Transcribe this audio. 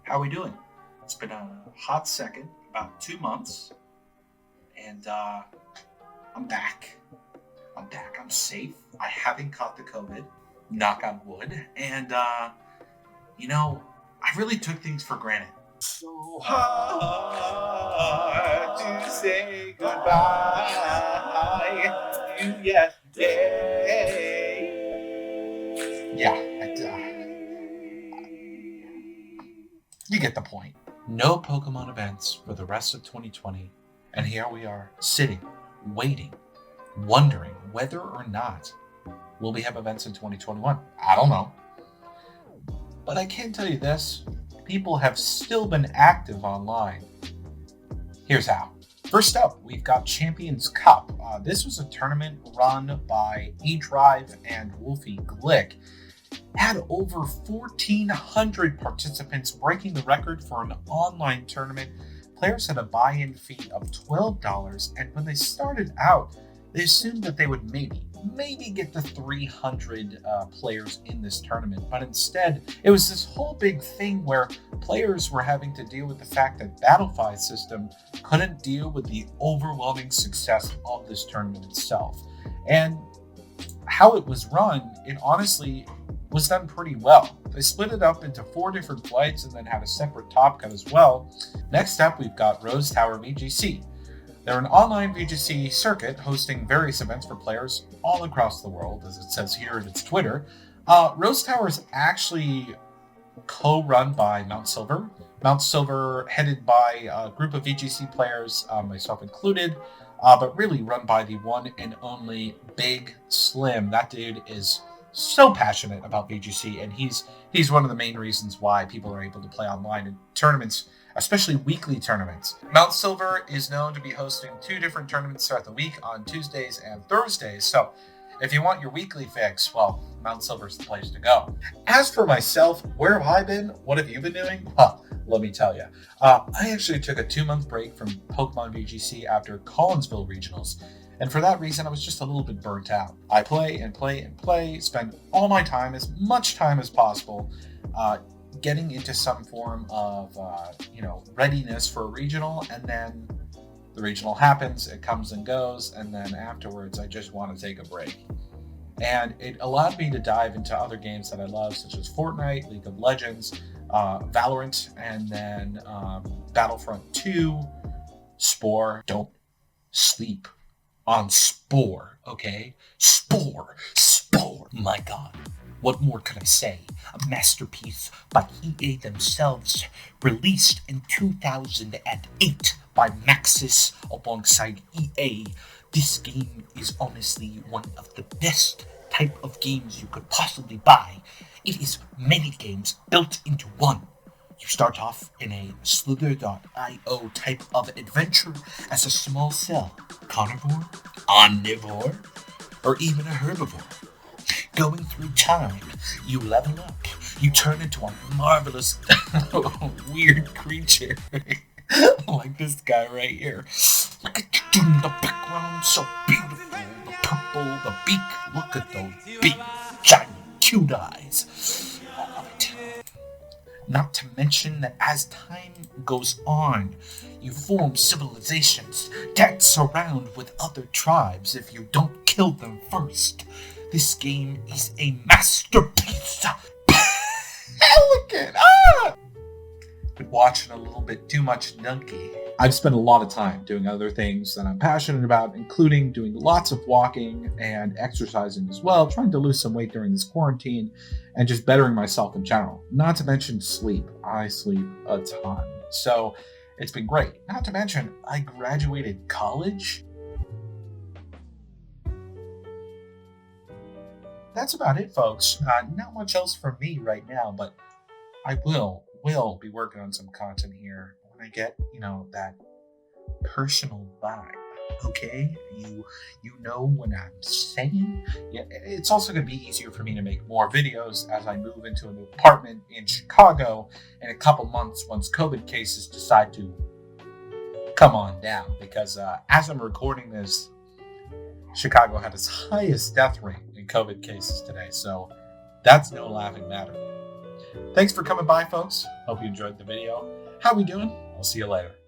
How are we doing? It's been a hot second, about 2 months, and I'm back. I'm back. I'm safe. I haven't caught the COVID, knock on wood, and I really took things for granted. So hard to say goodbye to yesterday. Yeah, you get the point. No Pokemon events for the rest of 2020, and here we are, sitting, waiting, wondering whether or not will we have events in 2021. I don't know. But I can tell you this, people have still been active online. Here's how. First up, we've got Champions Cup. This was a tournament run by eDrive and Wolfie Glick. Had over 1,400 participants, breaking the record for an online tournament. Players had a buy-in fee of $12, and when they started out, they assumed that they would maybe get to 300 players in this tournament. But instead, it was this whole big thing where players were having to deal with the fact that Battlefy system couldn't deal with the overwhelming success of this tournament itself. And how it was run, it honestly was done pretty well. They split it up into 4 different flights and then had a separate top cut as well. Next up, we've got Rose Tower VGC. They're an online VGC circuit hosting various events for players all across the world, as it says here in its Twitter. Rose Tower is actually co-run by Mount Silver. Mount Silver headed by a group of VGC players, myself included, but really run by the one and only Big Slim. That dude is so passionate about VGC, and he's one of the main reasons why people are able to play online in tournaments, especially weekly tournaments. Mount Silver is known to be hosting 2 different tournaments throughout the week on Tuesdays and Thursdays. So if you want your weekly fix, well, Mount Silver's the place to go. As for myself, where have I been? What have you been doing? Well, let me tell you. I actually took a 2-month break from Pokemon VGC after Collinsville Regionals. And for that reason, I was just a little bit burnt out. I play and play and play, spend all my time, as much time as possible, getting into some form of, readiness for a regional, and then the regional happens, it comes and goes, and then afterwards, I just want to take a break. And it allowed me to dive into other games that I love, such as Fortnite, League of Legends, Valorant, and then Battlefront 2, Spore. Don't sleep on Spore, okay? Spore. My God. What more could I say? A masterpiece by EA themselves, released in 2008 by Maxis alongside EA. This game is honestly one of the best type of games you could possibly buy. It is many games built into one. You start off in a Slither.io type of adventure as a small cell, carnivore, omnivore, or even a herbivore. Going through time, you level up, you turn into a marvelous, weird creature. Like this guy right here. Look at the background, so beautiful. The purple, the beak, look at those big, giant, cute eyes. I love it. Not to mention that as time goes on, you form civilizations, dance around with other tribes if you don't kill them first. This game is a masterpiece. Pelican! Been watching a little bit too much Nunkey. I've spent a lot of time doing other things that I'm passionate about, including doing lots of walking and exercising as well, trying to lose some weight during this quarantine, and just bettering myself in general. Not to mention sleep. I sleep a ton. So it's been great. Not to mention, I graduated college. That's about it, folks. Not much else from me right now, but I will be working on some content here when I get, that personal vibe. Okay? You know what I'm saying? Yeah, it's also going to be easier for me to make more videos as I move into a new apartment in Chicago in a couple months once COVID cases decide to come on down. Because as I'm recording this, Chicago had its highest death rate in COVID cases today, so that's no laughing matter. Thanks for coming by, folks. Hope you enjoyed the video. How we doing? I'll see you later.